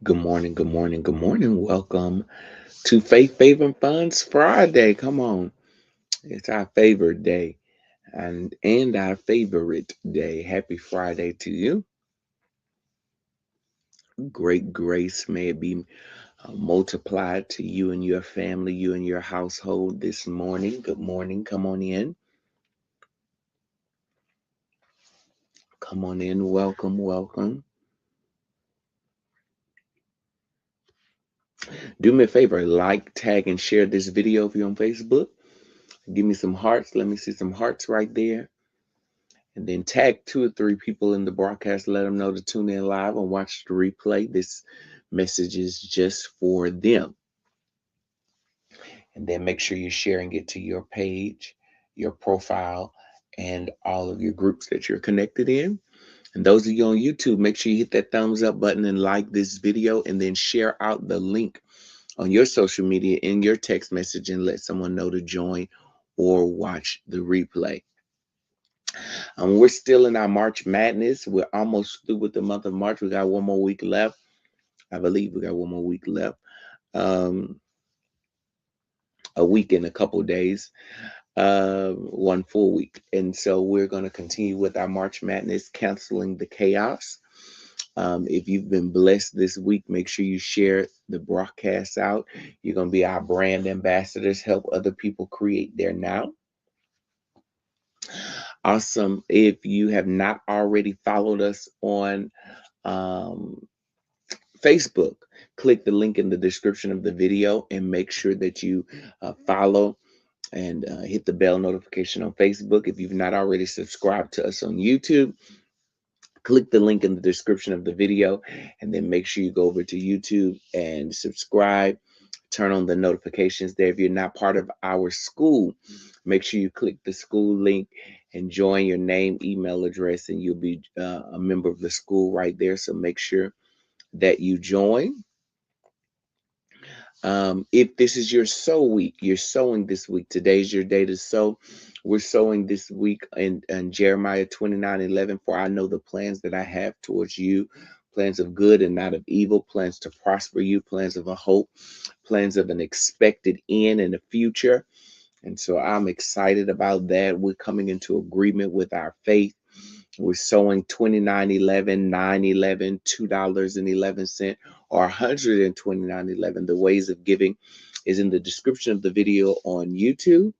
Good morning, good morning, good morning. Welcome to Faith, Favor, and Funds Friday. Come on. It's our favorite day and our favorite day. Happy Friday to you. Great grace may it be multiplied to you and your family, you and your household this morning. Good morning. Come on in. Come on in. Welcome, welcome. Do me a favor, like, tag, and share this video if you're on Facebook. Give me some hearts. Let me see some hearts right there. And then tag two or three people in the broadcast. Let them know to tune in live and watch the replay. This message is just for them. And then make sure you're sharing it to your page, your profile, and all of your groups that you're connected in. And those of you on YouTube, make sure you hit that thumbs up button and like this video, and then share out the link on your social media in your text message and let someone know to join or watch the replay. We're still in our March Madness. We're almost through with the month of March. We got one more week left. I believe we got one more week left. Um, a week and a couple days, one full week. And so we're going to continue with our March Madness, canceling the chaos. If you've been blessed this week, make sure you share the broadcast out. You're going to be our brand ambassadors, help other people create their now. Awesome. If you have not already followed us on um, Facebook, click the link in the description of the video and make sure that you follow and hit the bell notification on Facebook. If you've not already subscribed to us on YouTube, click the link in the description of the video and then make sure you go over to YouTube and subscribe. Turn on the notifications there. If you're not part of our school, make sure you click the school link and join your name, email address, and you'll be a member of the school right there. So make sure that you join. If this is your sow week, you're sowing this week. Today's your day to sow. We're sowing this week in Jeremiah 29:11. For I know the plans that I have towards you, plans of good and not of evil, plans to prosper you, plans of a hope, plans of an expected end in the future. And so I'm excited about that. We're coming into agreement with our faith. We're sowing 29.11, 9.11, $2.11, or 129.11. The ways of giving is in the description of the video on YouTube.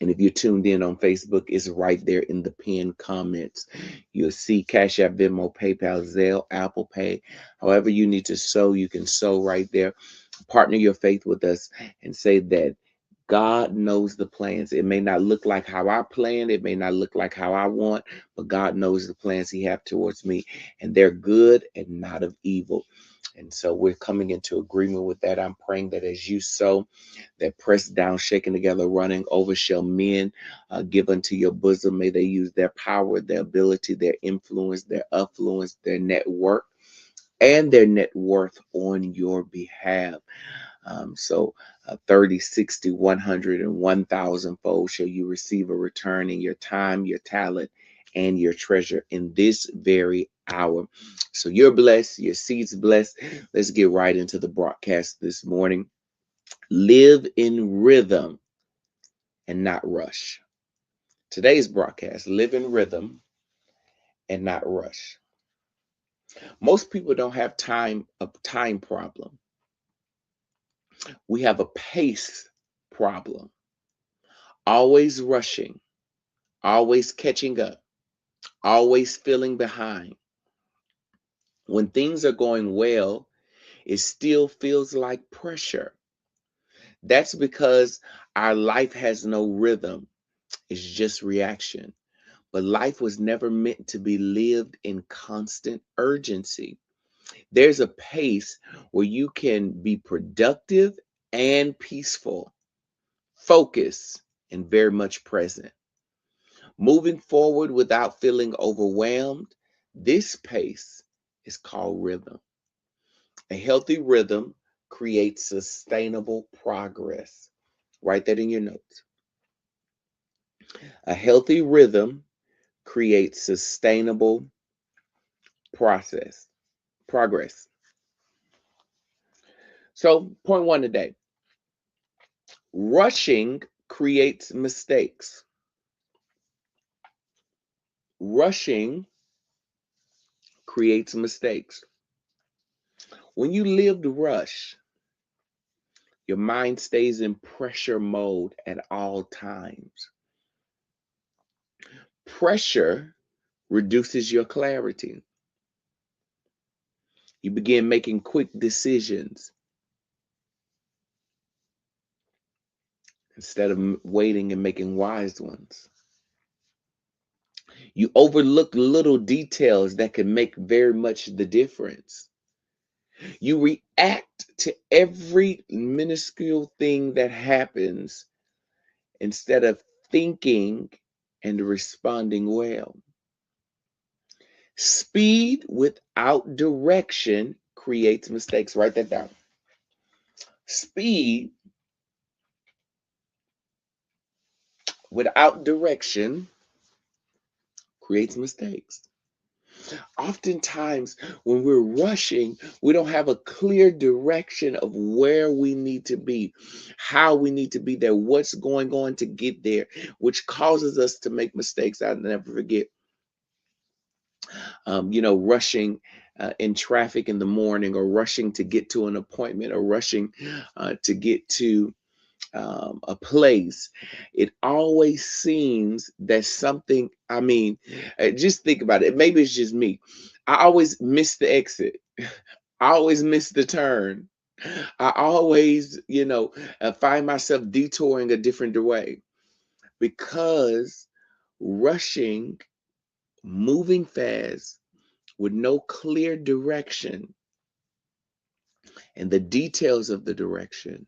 And if you're tuned in on Facebook, it's right there in the pinned comments. You'll see Cash App, Venmo, PayPal, Zelle, Apple Pay. However you need to sow, you can sow right there. Partner your faith with us and say that God knows the plans. It may not look like how I planned. It may not look like how I want, but God knows the plans He has towards me, and they're good and not of evil. And so we're coming into agreement with that. I'm praying that as you sow, that pressed down, shaken together, running over shall men give unto your bosom. May they use their power, their ability, their influence, their affluence, their network, and their net worth on your behalf. So 30, 60, 100, and 1,000 fold shall you receive a return in your time, your talent, and your treasure in this very hour. So you're blessed, your seed's blessed. Let's get right into the broadcast this morning. Live in rhythm and not rush. Today's broadcast, live in rhythm and not rush. Most people don't have a time problem. We have a pace problem. Always rushing, always catching up, always feeling behind. When things are going well, it still feels like pressure. That's because our life has no rhythm. It's just reaction. But life was never meant to be lived in constant urgency. There's a pace where you can be productive and peaceful, focused, and very much present. Moving forward without feeling overwhelmed, this pace is called rhythm. A healthy rhythm creates sustainable progress. Write that in your notes. A healthy rhythm creates sustainable process. progress. So, point one today: rushing creates mistakes. Rushing creates mistakes. When you live the rush, your mind stays in pressure mode at all times. Pressure reduces your clarity. You begin making quick decisions instead of waiting and making wise ones. You overlook little details that can make very much the difference. You react to every minuscule thing that happens instead of thinking and responding well. Speed without direction creates mistakes. Write that down. Speed without direction creates mistakes. Oftentimes, when we're rushing, we don't have a clear direction of where we need to be, how we need to be there, what's going on to get there, which causes us to make mistakes. I'll never forget, rushing in traffic in the morning, or rushing to get to an appointment, or rushing to get to a place. It always seems that something, just think about it. Maybe it's just me. I always miss the exit. I always miss the turn. I always, find myself detouring a different way because rushing, moving fast with no clear direction and the details of the direction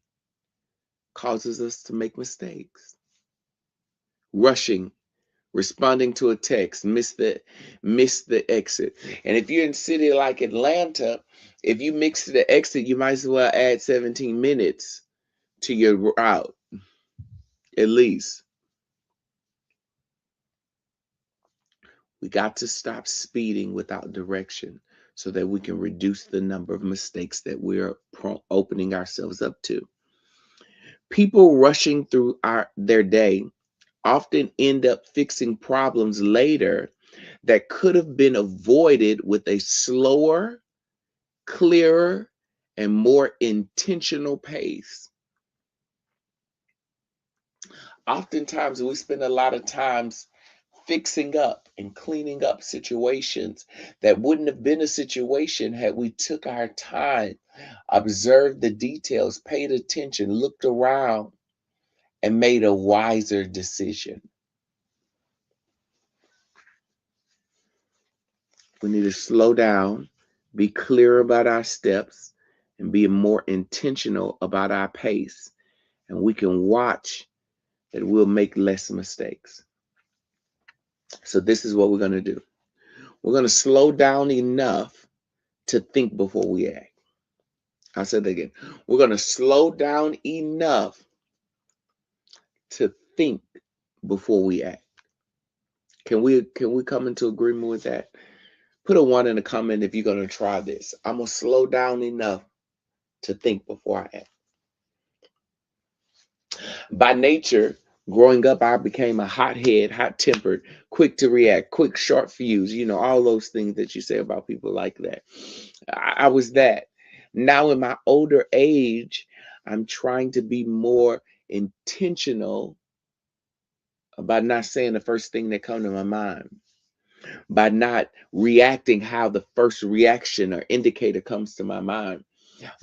causes us to make mistakes. Rushing, responding to a text, miss the exit. And if you're in a city like Atlanta, if you mix the exit, you might as well add 17 minutes to your route, at least. We got to stop speeding without direction so that we can reduce the number of mistakes that we're opening ourselves up to. People rushing through their day often end up fixing problems later that could have been avoided with a slower, clearer, and more intentional pace. Oftentimes, we spend a lot of times fixing up and cleaning up situations that wouldn't have been a situation had we took our time, observed the details, paid attention, looked around, and made a wiser decision. We need to slow down, be clear about our steps, and be more intentional about our pace. And we can watch that we'll make less mistakes. So this is what we're going to do. We're going to slow down enough to think before we act. I'll say that again. We're going to slow down enough to think before we act. Can we come into agreement with that? Put a 1 in the comment if you're going to try this. I'm going to slow down enough to think before I act. By nature, growing up, I became a hothead, hot-tempered, quick to react, quick, short fuse, all those things that you say about people like that. I was that. Now in my older age, I'm trying to be more intentional about not saying the first thing that comes to my mind, by not reacting how the first reaction or indicator comes to my mind,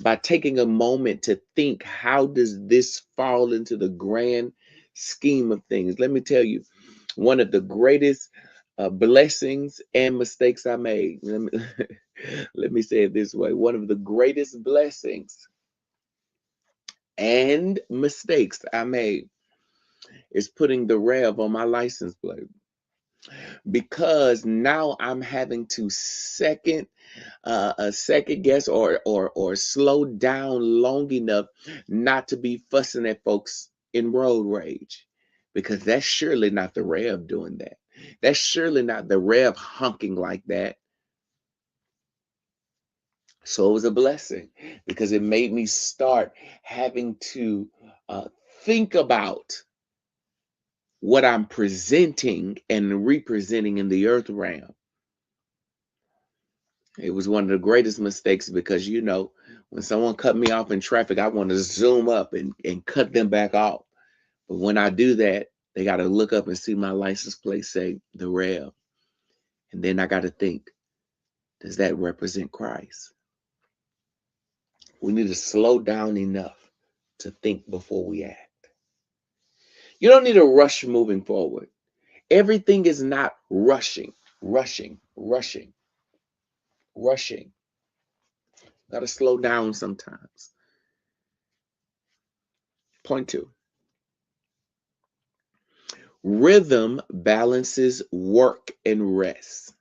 by taking a moment to think, how does this fall into the grand scheme of things? Let me tell you, one of the greatest blessings and mistakes I made. Let me say it this way. One of the greatest blessings and mistakes I made is putting the rev on my license plate, because now I'm having to a second guess or slow down long enough not to be fussing at folks in road rage, because that's surely not the rev doing that. That's surely not the rev honking like that. So it was a blessing because it made me start having to think about what I'm presenting and representing in the earth realm. It was one of the greatest mistakes because, when someone cut me off in traffic, I want to zoom up and cut them back off. But when I do that, they got to look up and see my license plate say the Rev. And then I got to think, does that represent Christ? We need to slow down enough to think before we act. You don't need to rush moving forward. Everything is not rushing, rushing, rushing, rushing. Got to slow down sometimes. Point 2. Rhythm balances work and rest.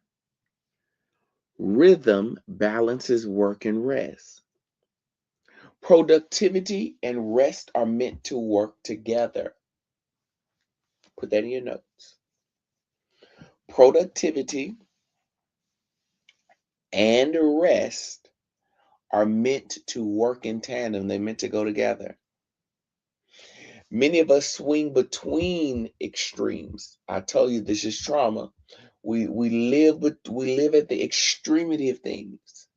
Rhythm balances work and rest. Productivity and rest are meant to work together. Put that in your notes. Productivity and rest are meant to work in tandem. They're meant to go together. Many of us swing between extremes. I tell you, this is trauma. We live at the extremity of things.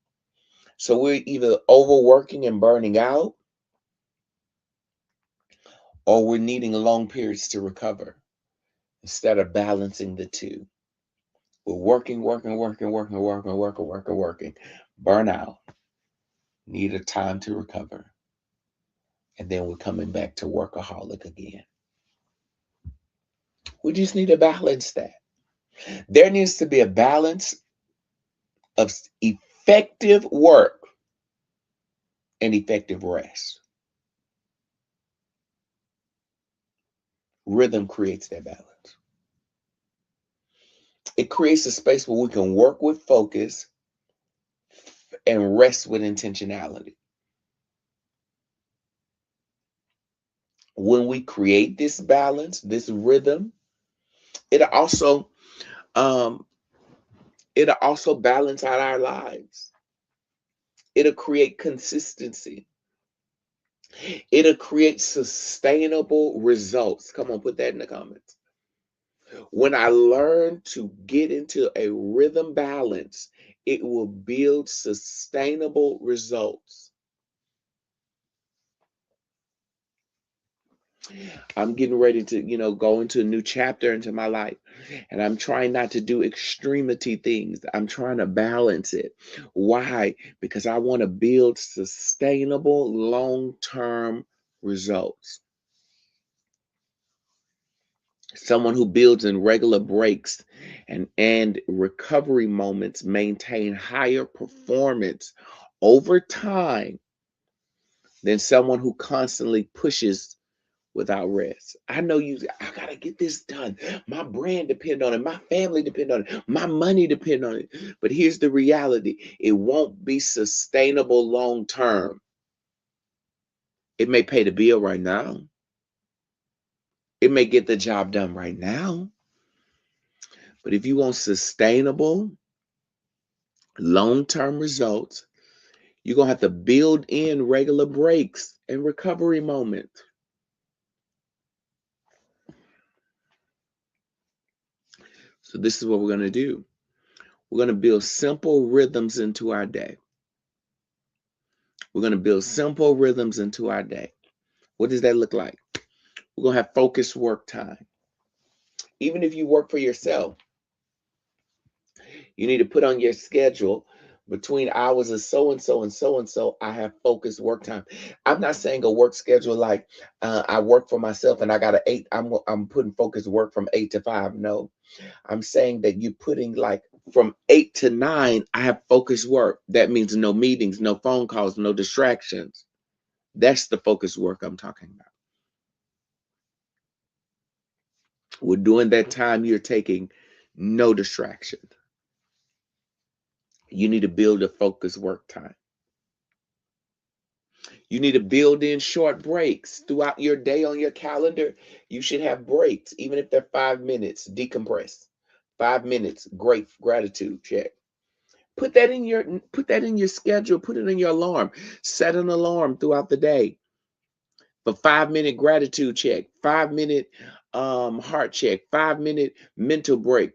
So we're either overworking and burning out, or we're needing long periods to recover instead of balancing the two. We're working. Burnout. Need a time to recover. And then we're coming back to workaholic again. We just need to balance that. There needs to be a balance of effective work and effective rest. Rhythm creates that balance. It creates a space where we can work with focus and rest with intentionality. When we create this balance, this rhythm, it'll also um, balance out our lives. It'll create consistency. It'll create sustainable results. Come on, put that in the comments. When I learn to get into a rhythm balance, it will build sustainable results. I'm getting ready to, go into a new chapter into my life. And I'm trying not to do extremity things. I'm trying to balance it. Why? Because I want to build sustainable long-term results. Someone who builds in regular breaks and recovery moments maintain higher performance over time than someone who constantly pushes without rest. I know I gotta get this done. My brand depend on it. My family depend on it. My money depend on it. But here's the reality. It won't be sustainable long term. It may pay the bill right now. It may get the job done right now. But if you want sustainable long-term results, you're going to have to build in regular breaks and recovery moments. So this is what we're going to do. We're going to build simple rhythms into our day. We're going to build simple rhythms into our day. What does that look like? We're going to have focused work time. Even if you work for yourself, you need to put on your schedule between hours of so and so and so and so. I have focused work time. I'm not saying a work schedule like I work for myself and I got I'm putting focused work from 8 to 5. No, I'm saying that you're putting like from 8 to 9. I have focused work. That means no meetings, no phone calls, no distractions. That's the focused work I'm talking about. We're doing that time you're taking no distraction. You need to build a focused work time. You need to build in short breaks throughout your day on your calendar. You should have breaks, even if they're 5 minutes. Decompress. 5 minutes. Great gratitude check. Put that in your schedule, put it in your alarm. Set an alarm throughout the day for 5-minute gratitude check, 5-minute heart check, 5-minute mental break,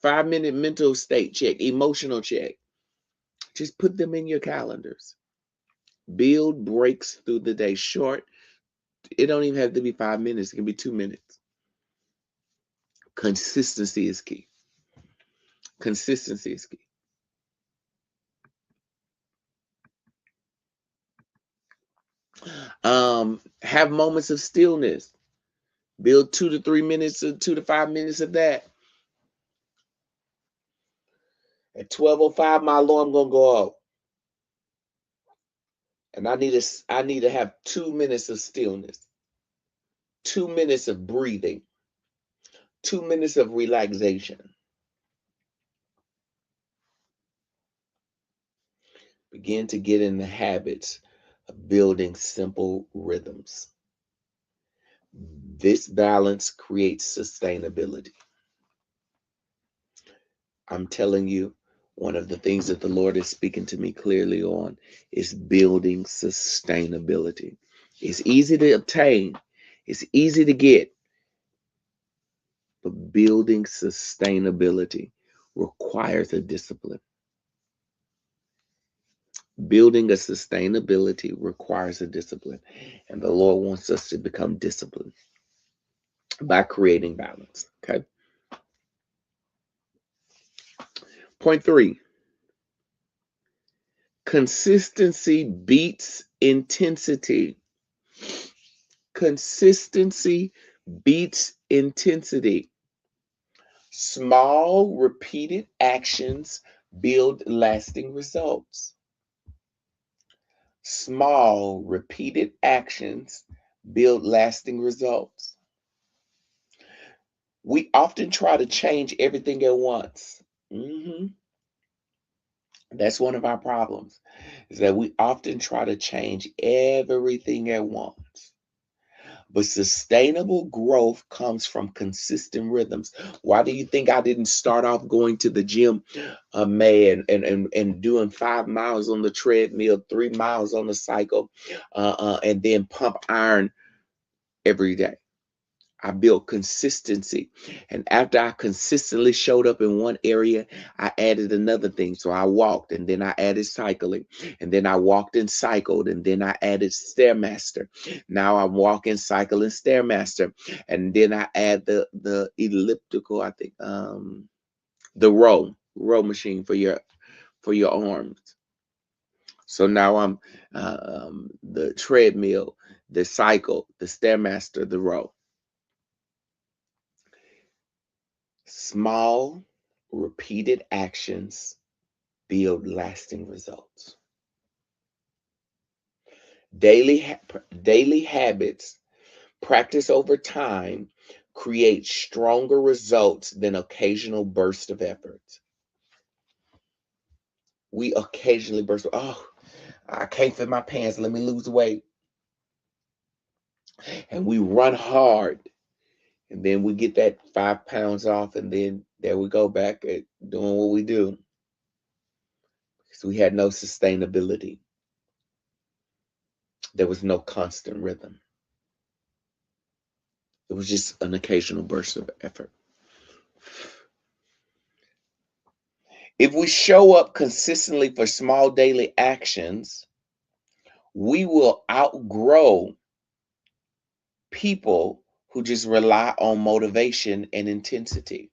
5-minute mental state check, emotional check. Just put them in your calendars. Build breaks through the day. Short. It don't even have to be 5 minutes. It can be 2 minutes. Consistency is key. Consistency is key. Have moments of stillness. Build 2 to 3 minutes or 2 to 5 minutes of that. At 12:05, my alarm gonna go off, and I need to have 2 minutes of stillness, 2 minutes of breathing, 2 minutes of relaxation. Begin to get in the habits of building simple rhythms. This balance creates sustainability. I'm telling you, one of the things that the Lord is speaking to me clearly on is building sustainability. It's easy to obtain, it's easy to get, but building sustainability requires a discipline. Building a sustainability requires a discipline, and the Lord wants us to become disciplined by creating balance. Okay. Point 3, consistency beats intensity. Consistency beats intensity. Small, repeated actions build lasting results. Small, repeated actions build lasting results. We often try to change everything at once. That's one of our problems, is that we often try to change everything at once. But sustainable growth comes from consistent rhythms. Why do you think I didn't start off going to the gym, man, and doing 5 miles on the treadmill, 3 miles on the cycle, and then pump iron every day? I built consistency. And after I consistently showed up in one area, I added another thing. So I walked, and then I added cycling, and then I walked and cycled, and then I added Stairmaster. Now I'm walking, cycling, Stairmaster. And then I add the elliptical, I think, the row machine for your arms. So now I'm the treadmill, the cycle, the Stairmaster, the row. Small, repeated actions build lasting results. Daily habits, practice over time, create stronger results than occasional bursts of effort. We occasionally burst, oh, I can't fit my pants, let me lose weight. And we run hard, and then we get that 5 pounds off, and then there we go back at doing what we do. Because we had no sustainability. There was no constant rhythm. It was just an occasional burst of effort. If we show up consistently for small daily actions, we will outgrow people who just rely on motivation and intensity.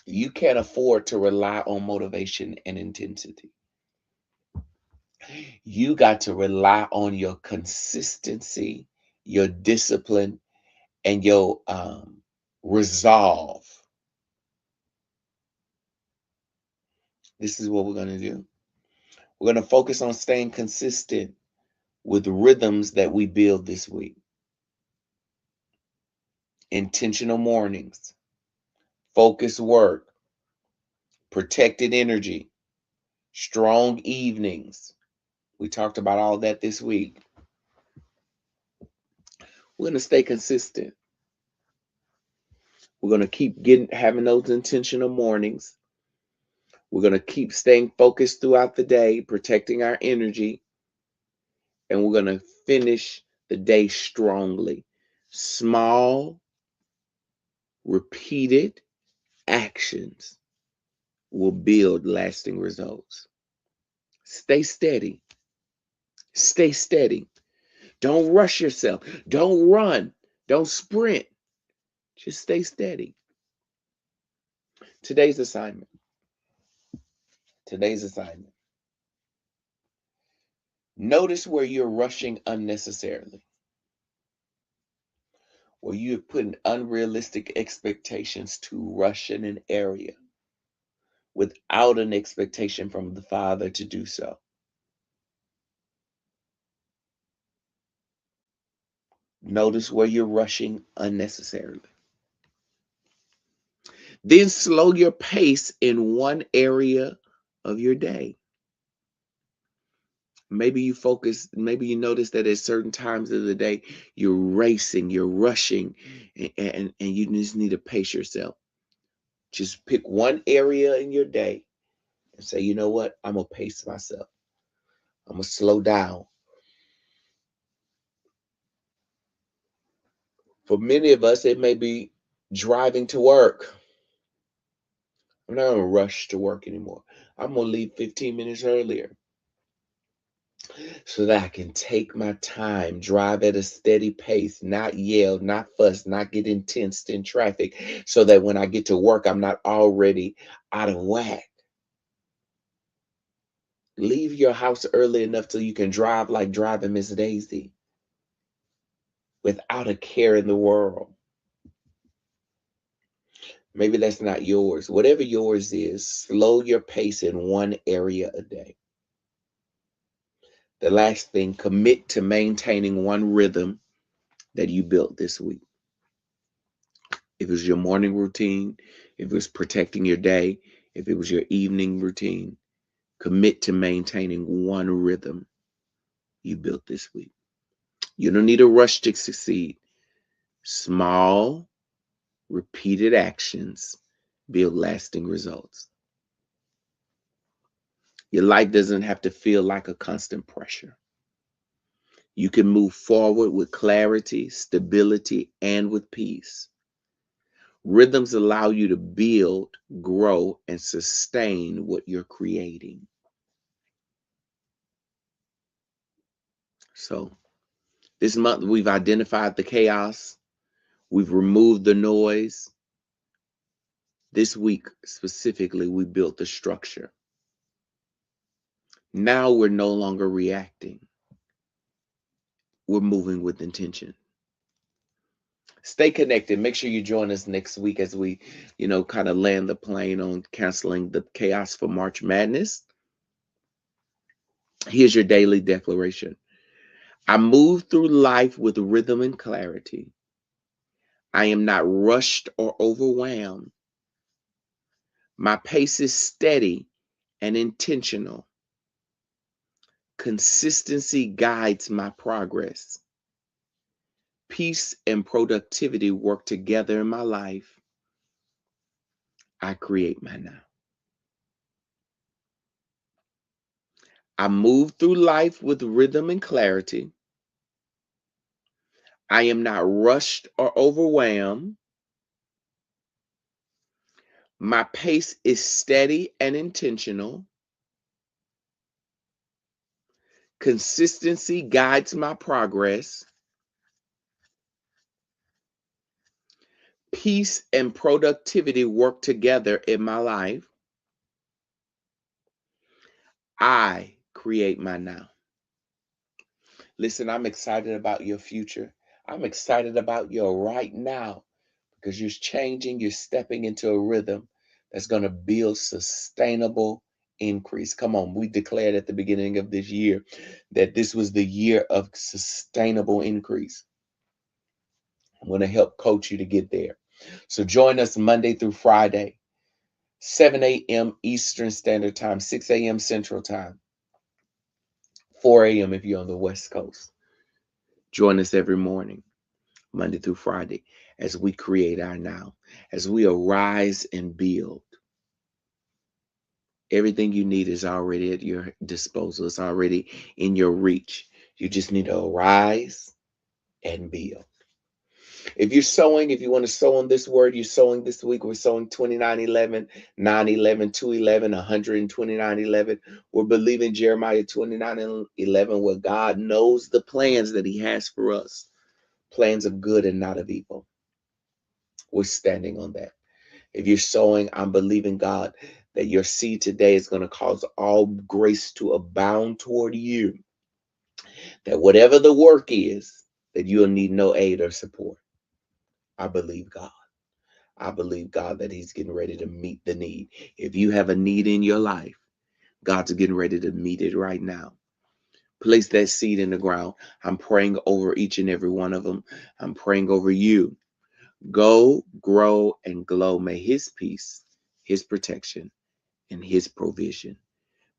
You can't afford to rely on motivation and intensity. You got to rely on your consistency, your discipline, and your resolve. This is what we're going to do. We're going to focus on staying consistent with rhythms that we build this week. Intentional mornings, focused work, protected energy, strong evenings. We talked about all that this week. We're going to stay consistent. We're going to keep having those intentional mornings. We're going to keep staying focused throughout the day, protecting our energy, and we're going to finish the day strongly. Small, repeated actions will build lasting results. Stay steady. Stay steady. Don't rush yourself. Don't run. Don't sprint. Just stay steady. Today's assignment. Today's assignment. Notice where you're rushing unnecessarily, where you're putting unrealistic expectations to rush in an area without an expectation from the Father to do so. Notice where you're rushing unnecessarily. Then slow your pace in one area of your day. Maybe you notice that at certain times of the day, you're racing, you're rushing, and you just need to pace yourself. Just pick one area in your day and say, you know what? I'm going to pace myself. I'm going to slow down. For many of us, it may be driving to work. I'm not going to rush to work anymore. I'm going to leave 15 minutes earlier so that I can take my time, drive at a steady pace, not yell, not fuss, not get intense in traffic, so that when I get to work, I'm not already out of whack. Leave your house early enough so you can drive like driving Miss Daisy without a care in the world. Maybe that's not yours. Whatever yours is, slow your pace in one area a day. The last thing, commit to maintaining one rhythm that you built this week. If it was your morning routine, if it was protecting your day, if it was your evening routine, commit to maintaining one rhythm you built this week. You don't need a rush to succeed. Small, repeated actions build lasting results. Your life doesn't have to feel like a constant pressure. You can move forward with clarity, stability, and with peace. Rhythms allow you to build, grow, and sustain what you're creating. So, this month we've identified the chaos, we've removed the noise. This week specifically, we built the structure. Now we're no longer reacting. We're moving with intention. Stay connected. Make sure you join us next week as we, kind of land the plane on canceling the chaos for March Madness. Here's your daily declaration. I move through life with rhythm and clarity. I am not rushed or overwhelmed. My pace is steady and intentional. Consistency guides my progress. Peace and productivity work together in my life. I create my now. I move through life with rhythm and clarity. I am not rushed or overwhelmed. My pace is steady and intentional. Consistency guides my progress. Peace and productivity work together in my life. I create my now. Listen, I'm excited about your future. I'm excited about your right now because you're changing, you're stepping into a rhythm that's going to build sustainable increase. Come on, we declared at the beginning of this year that this was the year of sustainable increase. I'm going to help coach you to get there. So join us Monday through Friday, 7 a.m. Eastern Standard Time, 6 a.m. Central Time, 4 a.m. if you're on the West Coast. Join us every morning, Monday through Friday, as we create our now, as we arise and build Everything you need is already at your disposal. It's already in your reach. You just need to arise and build. If you're sowing, if you want to sow on this word, you're sowing this week. We're sowing 29:11, 9:11, 2:11, 129:11. We're believing Jeremiah 29:11, where God knows the plans that He has for us, plans of good and not of evil. We're standing on that. If you're sowing, I'm believing God that your seed today is going to cause all grace to abound toward you. That whatever the work is, that you'll need no aid or support. I believe God. I believe God that He's getting ready to meet the need. If you have a need in your life, God's getting ready to meet it right now. Place that seed in the ground. I'm praying over each and every one of them. I'm praying over you. Go, grow, and glow. May His peace, His protection, and His provision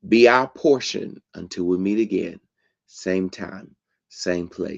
be our portion until we meet again. Same time, same place.